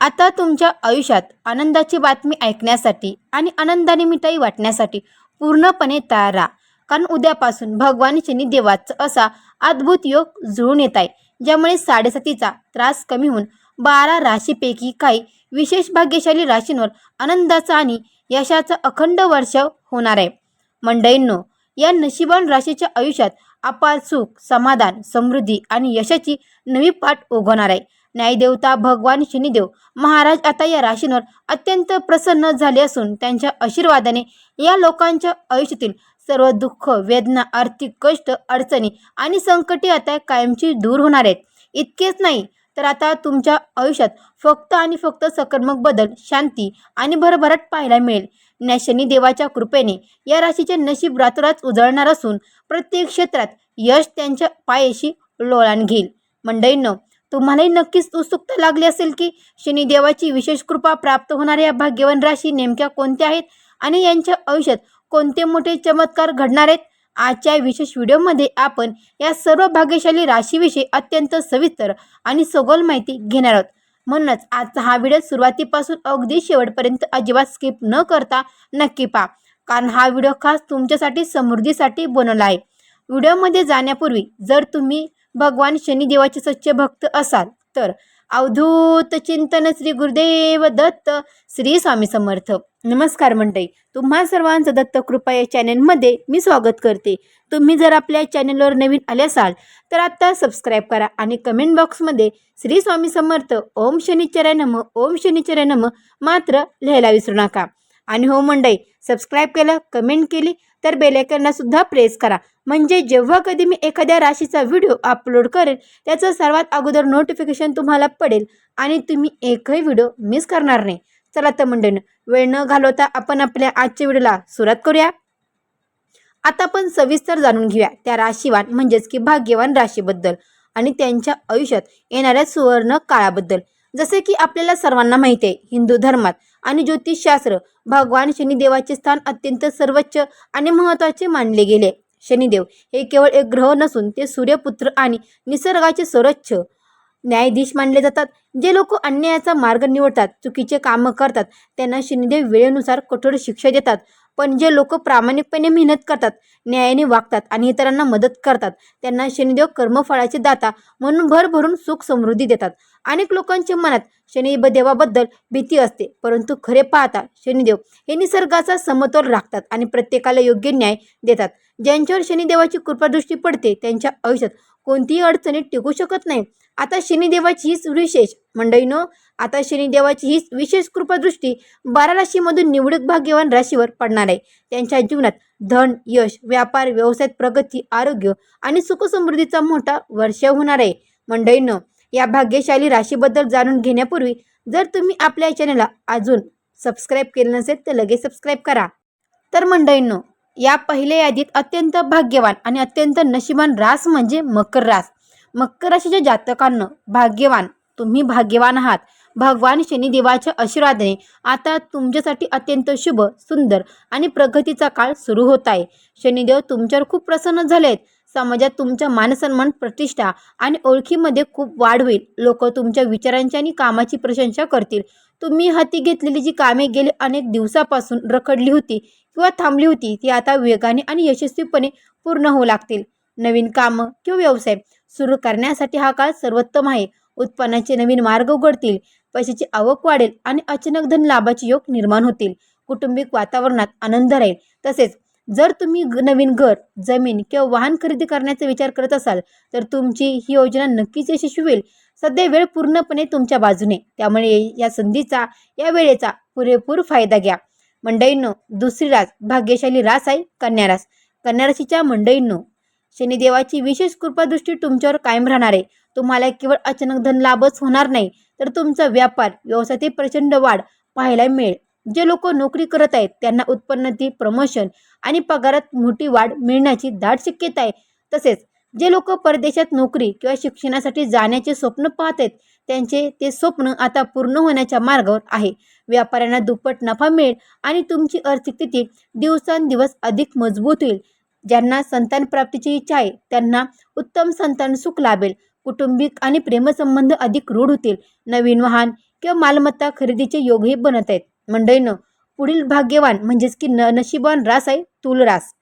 आता तुमच्या आयुष्यात आनंदाची बातमी ऐकण्यासाठी आणि आनंदाने मिठाई वाटण्यासाठी पूर्णपणे तयार राहा. कारण उद्यापासून भगवान शनिदेवाचा असा अद्भुत योग जुळून येत आहे, ज्यामुळे साडेसातीचा त्रास कमी होऊन 12 राशीपैकी काही विशेष भाग्यशाली राशींवर आनंदाचा आणि यशाचा अखंड वर्षाव होणार आहे. मंडळींनो, या नशिबान राशीच्या आयुष्यात अपार सुख, समाधान, समृद्धी आणि यशाची नवी पाट उगवणार आहे. न्यायदेवता भगवान शनिदेव महाराज आता या राशींवर अत्यंत प्रसन्न झाले असून त्यांच्या आशीर्वादाने या लोकांच्या आयुष्यातील सर्व दुःख, वेदना, आर्थिक कष्ट, अडचणी आणि संकटे आता कायमची दूर होणार आहेत. इतकेच नाही तर आता तुमच्या आयुष्यात फक्त आणि फक्त सकारात्मक बदल, शांती आणि भरभराट पाहायला मिळेल. शनिदेवाच्या कृपेने या राशीचे नशीब रातोरात उजळणार असून प्रत्येक क्षेत्रात यश त्यांच्या पायाशी लोळान घेईल. मंडळींनो, तुम्हालाही नक्कीच उत्सुकता लागली असेल की शनिदेवाची विशेष कृपा प्राप्त होणाऱ्या भाग्यवान राशी नेमक्या कोणत्या आहेत आणि यांच्या आयुष्यात कोणते मोठे चमत्कार घडणार आहेत. आजच्या विशेष व्हिडिओमध्ये आपण या सर्व भाग्यशाली राशीविषयी अत्यंत सविस्तर आणि सखोल माहिती घेणार आहोत. म्हणूनच आजचा हा व्हिडिओ सुरुवातीपासून अगदी शेवटपर्यंत अजिबात स्किप न करता नक्की पहा, कारण हा व्हिडिओ खास तुमच्यासाठी समृद्धीसाठी बनवला आहे. व्हिडिओमध्ये जाण्यापूर्वी जर तुम्ही भगवान शनिदेवाचे सच्चे भक्त असाल तर अवधूत चिंतन श्री गुरुदेव दत्त, श्री स्वामी समर्थ. नमस्कार मंडळी, तुम्हा सर्वांचं दत्त कृपा या चॅनलमध्ये मी स्वागत करते. तुम्ही जर आपल्या चॅनलवर नवीन आले असाल तर आत्ता सबस्क्राईब करा आणि कमेंट बॉक्समध्ये श्री स्वामी समर्थ, ओम शनिचराय नमः, ओम शनिचराय नमः मात्र लिहायला विसरू नका. आणि हो मंडळी, सबस्क्राईब केलं, कमेंट केली तर बेल आयकॉनला सुद्धा प्रेस करा, म्हणजे जेव्हा कधी मी एखाद्या राशीचा व्हिडिओ अपलोड करेल त्याचं सर्वात अगोदर नोटिफिकेशन तुम्हाला पडेल आणि तुम्ही एकही व्हिडिओ मिस करणार नाही. चला तर मंडळींनो, वेळ न घालवता आपण आपल्या आजच्या व्हिडिओला सुरुवात करूया. आता आपण सविस्तर जाणून घेऊया त्या राशीवान म्हणजेच की भाग्यवान राशीबद्दल आणि त्यांच्या आयुष्यात येणाऱ्या सुवर्ण काळाबद्दल. जसे की आपल्याला सर्वांना माहिती आहे, हिंदू धर्मात आणि ज्योतिषशास्त्र भगवान शनिदेवाचे स्थान अत्यंत सर्वोच्च आणि महत्त्वाचे मानले गेले. शनिदेव हे केवळ एक ग्रह नसून ते सूर्यपुत्र आणि निसर्गाचे सर्वोच्च न्यायाधीश मानले जातात. जे लोक अन्यायाचा मार्ग निवडतात, चुकीचे कामं करतात, त्यांना शनिदेव वेळेनुसार कठोर शिक्षा देतात. पण जे लोक प्रामाणिकपणे मेहनत करतात, न्यायाने वागतात आणि इतरांना मदत करतात, त्यांना शनिदेव कर्मफळाचे दाता म्हणून भरभरून सुख समृद्धी देतात. अनेक लोकांच्या मनात शनिदेवाबद्दल भीती असते, परंतु खरे पाहता शनिदेव हे निसर्गाचा समतोल राखतात आणि प्रत्येकाला योग्य न्याय देतात. ज्यांच्यावर शनिदेवाची कृपादृष्टी पडते त्यांच्या आयुष्यात कोणतीही अडचणी टिकू शकत नाही. आता शनिदेवाची हीच विशेष मंडळीनो, आता शनिदेवाची हीच विशेष कृपादृष्टी 12 राशीमधून निवडक भाग्यवान राशीवर पडणार आहे. त्यांच्या जीवनात धन, यश, व्यापार, व्यवसायात प्रगती, आरोग्य आणि सुखसमृद्धीचा मोठा वर्षाव होणार आहे. मंडळीनो, या भाग्यशाली राशीबद्दल जाणून घेण्यापूर्वी जर तुम्ही आपल्या चॅनलला अजून सबस्क्राईब केले नसेल तर लगेच सबस्क्राईब करा. तर मंडळींनो, या पहिल्या यादीत अत्यंत भाग्यवान आणि अत्यंत नशिबान रास म्हणजे मकर रास. मकर राशीच्या जातकांना भाग्यवान, तुम्ही भाग्यवान आहात. भगवान शनिदेवाच्या आशीर्वादाने आता तुमच्यासाठी अत्यंत शुभ, सुंदर आणि प्रगतीचा काळ सुरू होत आहे. शनिदेव तुमच्यावर खूप प्रसन्न झाले आहेत. समाजात तुमच्या मानसन्मान, प्रतिष्ठा आणि ओळखीमध्ये खूप वाढ होईल. लोक तुमच्या विचारांची आणि कामाची प्रशंसा करतील. तुम्ही हाती घेतलेली जी कामे गेली अनेक दिवसापासून रखडली होती किंवा थांबली होती ती आता वेगाने आणि यशस्वीपणे पूर्ण होऊ लागतील. नवीन कामं किंवा व्यवसाय सुरू करण्यासाठी हा काळ सर्वोत्तम आहे. उत्पन्नाचे नवीन मार्ग उघडतील, पैशाची आवक वाढेल आणि अचानक धन लाभाचे योग निर्माण होतील. कौटुंबिक वातावरणात आनंद राहील. तसेच जर तुम्ही नवीन घर, जमीन किंवा वाहन खरेदी करण्याचा विचार करत असाल तर तुमची ही योजना नक्कीच यशस्वी होईल. सध्या वेळ पूर्णपणे तुमच्या बाजूने, त्यामुळे या संधीचा, या वेळेचा पुरेपूर फायदा घ्या. मंडळींनो, दुसरी रास भाग्यशाली रास आहे कन्या रास. कन्या राशीच्या मंडळींनो, शनिदेवाची विशेष कृपादृष्टी तुमच्यावर कायम राहणार आहे. तुम्हाला केवळ अचानक धन लाभच होणार नाही, तर तुमचा व्यापार, व्यवसायातील प्रचंड वाढ पाहायला मिळेल. जे लोक नोकरी करत आहेत त्यांना उत्पन्नातील प्रमोशन आणि पगारात मोठी वाढ मिळण्याची दाट शक्यता आहे. तसेच जे लोक परदेशात नोकरी किंवा शिक्षणासाठी जाण्याचे स्वप्न पाहत आहेत त्यांचे ते स्वप्न आता पूर्ण होण्याच्या मार्गावर आहे. व्यापाऱ्यांना दुप्पट नफा मिळेल आणि तुमची आर्थिक स्थिती दिवसेंदिवस अधिक मजबूत होईल. ज्यांना संतान प्राप्तीची इच्छा आहे त्यांना उत्तम संतान सुख लाभेल. कौटुंबिक आणि प्रेमसंबंध अधिक रूढ होतील. नवीन वाहन, किंवा मालमत्ता खरेदीचे योगही बनत आहेत. मंडळींनो, पुढील भाग्यवान म्हणजेच की नशीबवान रास आहे तुल रास.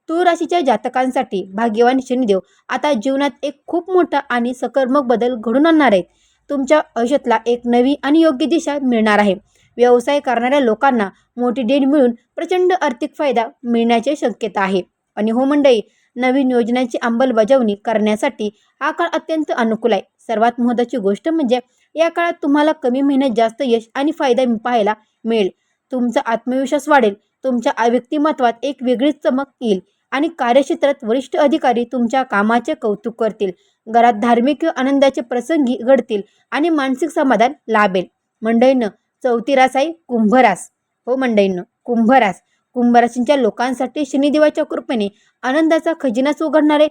तूळ राशीच्या जातकांसाठी भाग्यवान शनिदेव आता जीवनात एक खूप मोठा आणि सकारात्मक बदल घडून आणणार आहेत. तुमच्या आयुष्यातला एक नवी आणि योग्य दिशा मिळणार आहे. व्यवसाय करणाऱ्या लोकांना मोठी देण मिळून प्रचंड आर्थिक फायदा मिळण्याची शक्यता आहे. आणि हो मंडळी, नवीन योजनांची अंमलबजावणी करण्यासाठी हा काळ अत्यंत अनुकूल आहे. सर्वात महत्त्वाची गोष्ट म्हणजे या काळात तुम्हाला कमी मेहनत जास्त यश आणि फायदा पाहायला मिळेल. तुमचा आत्मविश्वास वाढेल. तुमच्या व्यक्तिमत्वात एक वेगळीच चमक येईल आणि कार्यक्षेत्रात वरिष्ठ अधिकारी तुमच्या कामाचे कौतुक करतील. घरात धार्मिक व आनंदाचे प्रसंगी घडतील आणि मानसिक समाधान लाभेल. मंडळींनो, चौथी रास आहे कुंभरास. हो मंडळींनो, कुंभरास. कुंभराशींच्या लोकांसाठी शनिदेवाच्या कृपेने आनंदाचा खजिनाच उघडणार आहे.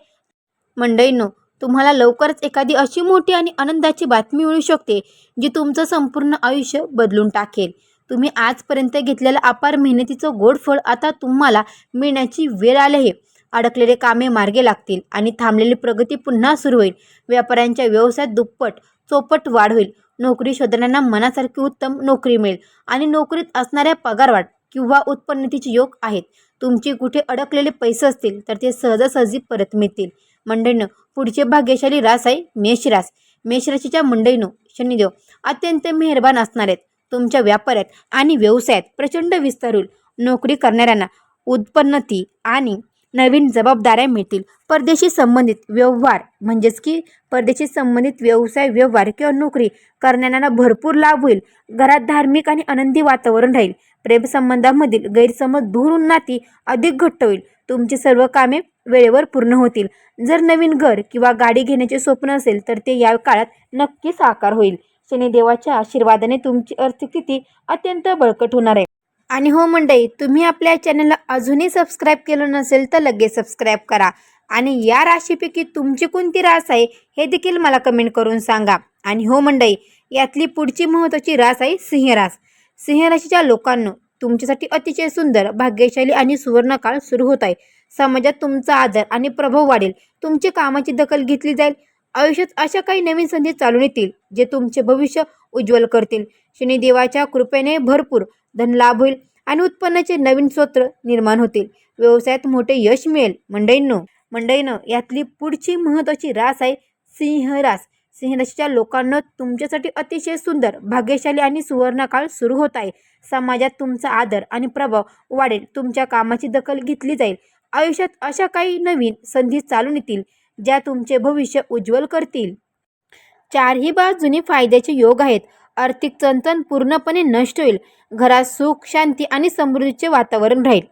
मंडळींनो, तुम्हाला लवकरच एखादी अशी मोठी आणि आनंदाची बातमी मिळू शकते जी तुमचं संपूर्ण आयुष्य बदलून टाकेल. तुम्ही आजपर्यंत घेतलेल्या अपार मेहनतीचं गोड फळ आता तुम्हाला मिळण्याची वेळ आली आहे. अडकलेले कामे मार्गी लागतील आणि थांबलेली प्रगती पुन्हा सुरू होईल. व्यापाऱ्यांच्या व्यवसायात दुप्पट चौपट वाढ होईल. नोकरी शोधणाऱ्यांना मनासारखी उत्तम नोकरी मिळेल आणि नोकरीत असणाऱ्या पगारवाढ किंवा उत्पन्नाचे योग आहेत. तुमचे कुठे अडकलेले पैसे असतील तर ते सहजासहजी परत मिळतील. मंडळींनो, पुढचे भाग्यशाली रास आहे मेषरास. मेषराशीच्या मंडळींनो, शनिदेव अत्यंत मेहरबान असणार आहेत. तुमच्या व्यापारात आणि व्यवसायात प्रचंड विस्तार होईल. नोकरी करणाऱ्यांना उत्पन्नती आणि नवीन जबाबदाऱ्या मिळतील. परदेशी संबंधित व्यवहार म्हणजेच की परदेशी संबंधित व्यवसाय व्यवहार किंवा नोकरी करणाऱ्यांना भरपूर लाभ होईल. घरात धार्मिक आणि आनंदी वातावरण राहील. प्रेमसंबंधामधील गैरसमज दूर होऊन नाती अधिक घट्ट होईल. तुमची सर्व कामे वेळेवर पूर्ण होतील. जर नवीन घर किंवा गाडी घेण्याचे स्वप्न असेल तर ते या काळात नक्की साकार होईल. शनिदेवाच्या आशीर्वादाने तुमची आर्थिक स्थिती अत्यंत बळकट होणार आहे. आणि हो मंडळी, तुम्ही आपल्या चॅनलला अजूनही सबस्क्राईब केलं नसेल तर लगेच सबस्क्राईब करा. आणि या राशीपैकी तुमची कोणती रास आहे हे देखील मला कमेंट करून सांगा. आणि हो मंडळी, यातली पुढची महत्त्वाची रास आहे सिंह रास. सिंह राशीच्या लोकांनो, तुमच्यासाठी अतिशय सुंदर, भाग्यशाली आणि सुवर्ण काळ सुरू होत आहे. समाजात तुमचा आदर आणि प्रभाव वाढेल. तुमची कामाची दखल घेतली जाईल. आयुष्यात अशा काही नवीन संधी चालून येतील जे तुमचे भविष्य उज्ज्वल करतील. शनिदेवाच्या कृपेने भरपूर धनलाभ होईल आणि उत्पन्नाचे नवीन स्रोत निर्माण होतील. व्यवसायात मोठे यश मिळेल. मंडळींनो, यातली पुढची महत्त्वाची रास आहे सिंह रास. सिंह राशीच्या लोकांना तुमच्यासाठी अतिशय सुंदर, भाग्यशाली आणि सुवर्ण काळ सुरू होत आहे. समाजात तुमचा आदर आणि प्रभाव वाढेल. तुमच्या कामाची दखल घेतली जाईल. आयुष्यात अशा काही नवीन संधी चालून येतील ज्या तुमचे भविष्य उज्ज्वल करतील. चारही बाजूनी फायद्याचे योग आहेत. आर्थिक चणचण पूर्णपणे नष्ट होईल. घरात सुख, शांती आणि समृद्धीचे वातावरण राहील.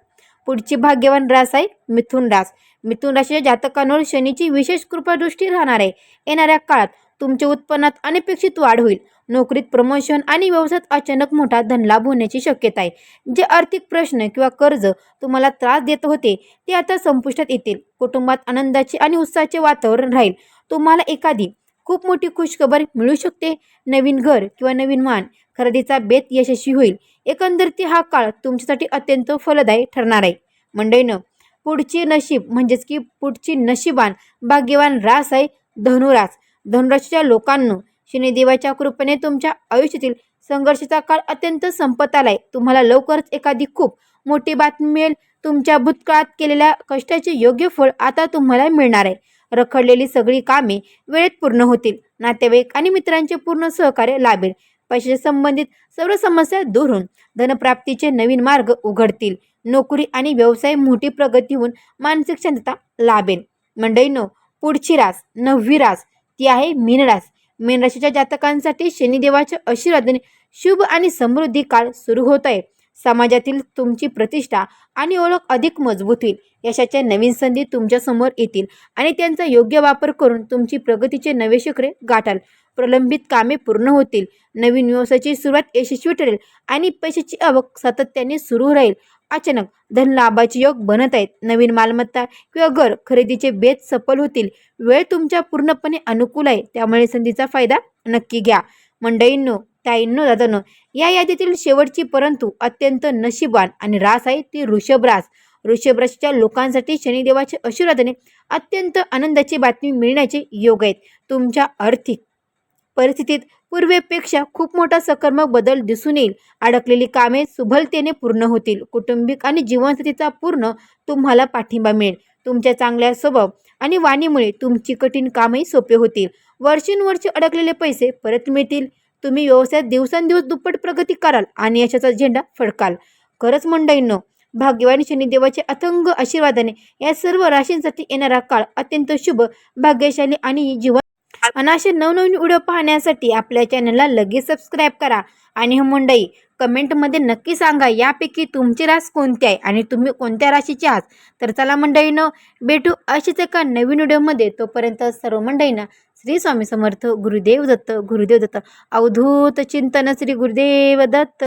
पुढची भाग्यवान रास आहे मिथुन रास. मिथुन राशीच्या जातकांवर शनीची विशेष कृपादृष्टी राहणार आहे. येणाऱ्या काळात तुमच्या उत्पन्नात अनपेक्षित वाढ होईल. नोकरीत प्रमोशन आणि व्यवसायात अचानक मोठा धनलाभ होण्याची शक्यता आहे. जे आर्थिक प्रश्न किंवा कर्ज तुम्हाला त्रास देत होते ते आता संपुष्टात येतील. कुटुंबात आनंदाचे आणि उत्साहाचे वातावरण राहील. तुम्हाला एखादी खूप मोठी खुशखबर मिळू शकते. नवीन घर किंवा नवीन वाहन खरेदीचा बेत यशस्वी होईल. एकंदरीत हा काळ तुमच्यासाठी अत्यंत फलदायी ठरणार आहे. मंडळींनो, पुढची नशिबान भाग्यवान रास आहे धनुरास. धनुराशीच्या लोकांनो, शनिदेवाच्या कृपेने तुमच्या आयुष्यातील संघर्षाचा काळ अत्यंत संपत आलाय. तुम्हाला लवकरच एखादी खूप मोठी बातमी मिळेल. तुमच्या भूतकाळात केलेल्या कष्टाचे योग्य फळ आता तुम्हाला मिळणार आहे. रखडलेली सगळी कामे वेळेत पूर्ण होतील. नातेवाईक आणि मित्रांचे पूर्ण सहकार्य लाभेल. पैशाच्या संबंधित सर्व समस्या दूर होऊन धनप्राप्तीचे नवीन मार्ग उघडतील. नोकरी आणि व्यवसाय मोठी प्रगती होऊन मानसिक शांतता लाभेल. मंडळींनो, पुढची रास, 9वी रास, ती आहे मीन रास. मीन राशीच्या जातकांसाठी शनिदेवाच्या आशीर्वादाने शुभ आणि समृद्धी काळ सुरू होत आहे. समाजातील तुमची प्रतिष्ठा आणि ओळख अधिक मजबूत होईल. यशाच्या नवीन संधी तुमच्या समोर येतील आणि त्यांचा योग्य वापर करून तुमची प्रगतीचे नवे शिखरे गाठाल. प्रलंबित कामे पूर्ण होतील. नवीन व्यवसायाची सुरुवात यशस्वी ठरेल आणि पैशाची आवक सातत्याने सुरू राहील. अचानक धनलाभाचे योग बनत आहेत. नवीन मालमत्ता किंवा घर खरेदीचे बेत सफल होतील. वेळ तुमच्या पूर्णपणे अनुकूल आहे, त्यामुळे संधीचा फायदा नक्की घ्या. मंडळींनो, ताईंनो, दादांनो, या यादीतील शेवटची परंतु अत्यंत नशीबवान आणि रास आहे ती वृषभ रास. वृषभ राशीच्या लोकांसाठी शनिदेवाच्या आशीर्वादाने अत्यंत आनंदाची बातमी मिळण्याचे योग आहेत. तुमच्या आर्थिक परिस्थितीत पूर्वेपेक्षा खूप मोठा सकारात्मक बदल दिसून येईल. अडकलेली कामे सुलभतेने पूर्ण होतील. कौटुंबिक आणि जीवनसाथीचा पूर्ण तुम्हाला पाठिंबा मिळेल. तुमच्या चांगल्या स्वभाव आणि वाणीमुळे तुमची कठीण कामही सोपे होतील. वर्षानुवर्षे अडकलेले पैसे परत मिळतील. तुम्ही व्यवसायात दिवसेंदिवस दुप्पट प्रगती कराल आणि यशाचा झेंडा फडकाल. खरंच मंडळींनो, भाग्यवान शनिदेवाचे अथंग आशीर्वादाने या सर्व राशींसाठी येणारा काळ अत्यंत शुभ, भाग्यशाली आणि जीवन आणि असे नवनवीन व्हिडिओ पाहण्यासाठी आपल्या चॅनलला लगेच सबस्क्राईब करा. आणि हो मंडळी, कमेंटमध्ये नक्की सांगा यापैकी तुमची रास कोणती आहे आणि तुम्ही कोणत्या राशीचे आहात. तर चला मंडळींनो, भेटू अशीच एका नवीन व्हिडिओमध्ये. तोपर्यंत सर्व मंडळींना श्री स्वामी समर्थ. गुरुदेव दत्त. गुरुदेव दत्त. अवधूत चिंतन. श्री गुरुदेव दत्त.